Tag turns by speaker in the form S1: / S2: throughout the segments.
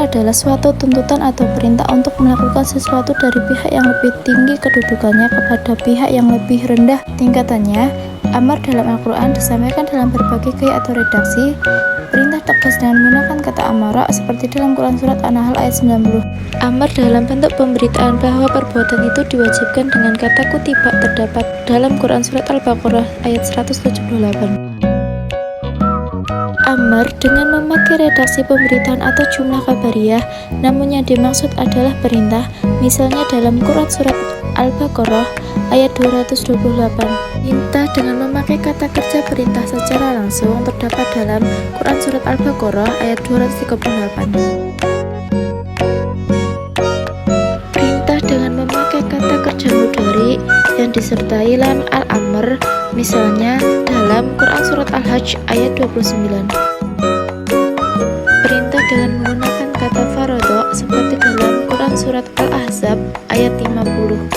S1: adalah suatu tuntutan atau perintah untuk melakukan sesuatu dari pihak yang lebih tinggi kedudukannya kepada pihak yang lebih rendah tingkatannya. Amar dalam Al-Quran disampaikan dalam berbagai gaya atau redaksi. Perintah tegas dengan menggunakan kata amara seperti dalam Quran Surat An-Nahl ayat 90. Amar dalam bentuk pemberitaan bahwa perbuatan itu diwajibkan dengan kata kutiba terdapat dalam Quran Surat Al-Baqarah ayat 178. Amar dengan memakai redaksi pemberitaan atau jumlah kabariyah, namun yang dimaksud adalah perintah, misalnya dalam Quran Surat Al-Baqarah ayat 228. Perintah dengan memakai kata kerja perintah secara langsung terdapat dalam Quran Surat Al-Baqarah ayat 238. Perintah dengan memakai kata kerja mudhari yang disertai lam al-amr, misalnya dalam Quran Surat Al-Hajj ayat 29. Perintah dengan menggunakan kata faradha seperti dalam Quran Surat Al-Ahzab ayat 50.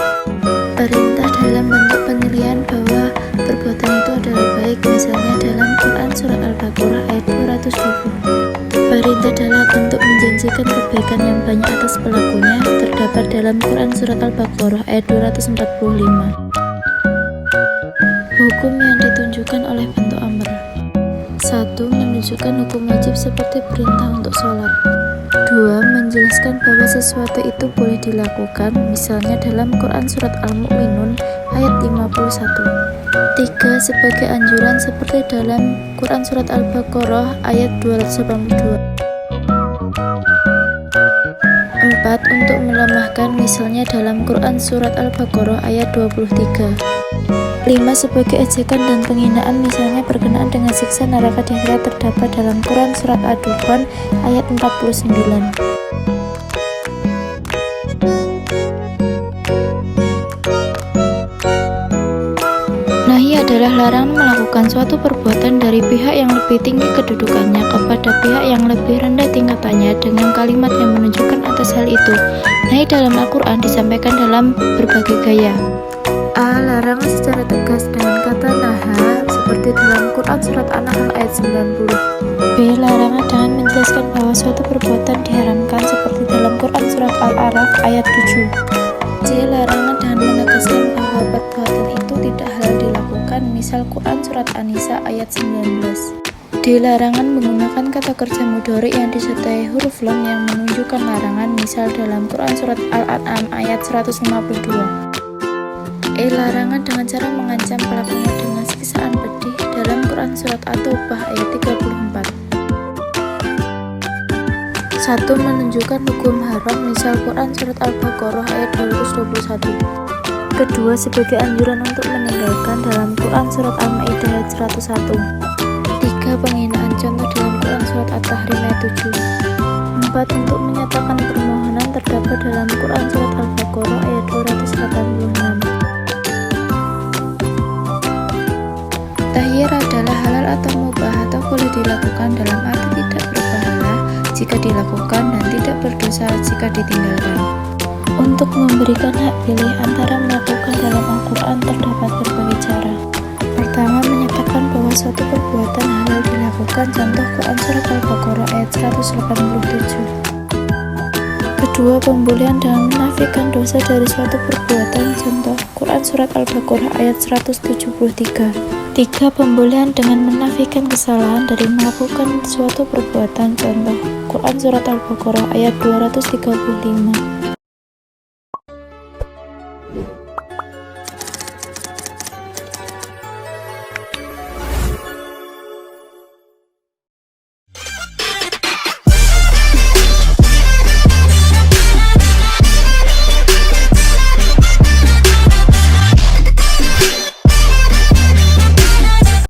S1: Perintah dalam bentuk penilaian bahwa perbuatan itu adalah baik, misalnya dalam Quran Surat Al-Baqarah ayat 220. Perintah dalam bentuk menjanjikan kebaikan yang banyak atas pelakunya terdapat dalam Quran Surat Al-Baqarah ayat 245. Hukum yang ditunjukkan oleh bentuk amr. 1. Menunjukkan hukum wajib seperti perintah untuk sholat. 2. Menjelaskan bahwa sesuatu itu boleh dilakukan, misalnya dalam Quran Surat Al-Mu'minun ayat 51. 3. Sebagai anjuran seperti dalam Quran Surat Al-Baqarah ayat 282. 4. Untuk melemahkan, misalnya dalam Quran Surat Al-Baqarah ayat 23. 5. Sebagai ejekan dan penghinaan, misalnya berkenaan dengan siksa neraka di akhirat terdapat dalam Quran Surat Ad-Dukhan ayat 49. Nahi adalah larangan melakukan suatu perbuatan dari pihak yang lebih tinggi kedudukannya kepada pihak yang lebih rendah tingkatannya dengan kalimat yang menunjukkan atas hal itu. Nahi dalam Al-Quran disampaikan dalam berbagai gaya. A. Larangan secara tegas dengan kata naha seperti dalam Quran Surat An-Nahl ayat 90. B. Larangan dengan menjelaskan bahwa suatu perbuatan diharamkan seperti dalam Quran Surat Al-A'raf ayat 7. C. Larangan dengan menegaskan bahwa perbuatan itu tidak halal dilakukan, misal Quran Surat An-Nisa ayat 19. D. Larangan menggunakan kata kerja mudhari yang disertai huruf lam yang menunjukkan larangan, misal dalam Quran Surat Al-An'am ayat 152. E. Larangan dengan cara mengancam pelakunya dengan siksaan pedih dalam Quran Surat At-Taubah ayat 34. 1. Menunjukkan hukum haram, misal Quran Surat Al-Baqarah ayat 221. Kedua, sebagai anjuran untuk meninggalkan dalam Quran Surat Al-Ma'idah ayat 101. 3. Penghinaan, contoh dalam Quran Surat At-Tahrim ayat 7. 4. Untuk menyatakan permohonan terdapat dalam Quran Surat Al-Baqarah ayat 286. Tahyir adalah halal atau mubah atau boleh dilakukan dalam arti tidak berpahala jika dilakukan dan tidak berdosa jika ditinggalkan. Untuk memberikan hak pilih antara melakukan dalam Al-Quran terdapat berbagai cara. Pertama, menyatakan bahwa suatu perbuatan halal dilakukan, contoh Quran Surat Al-Baqarah ayat 187. Kedua, pembolehan dengan menafikan dosa dari suatu perbuatan, contoh Quran Surat Al-Baqarah ayat 173. 3. Pembolehan dengan menafikan kesalahan dari melakukan suatu perbuatan, contoh Quran Surat Al-Baqarah ayat 235.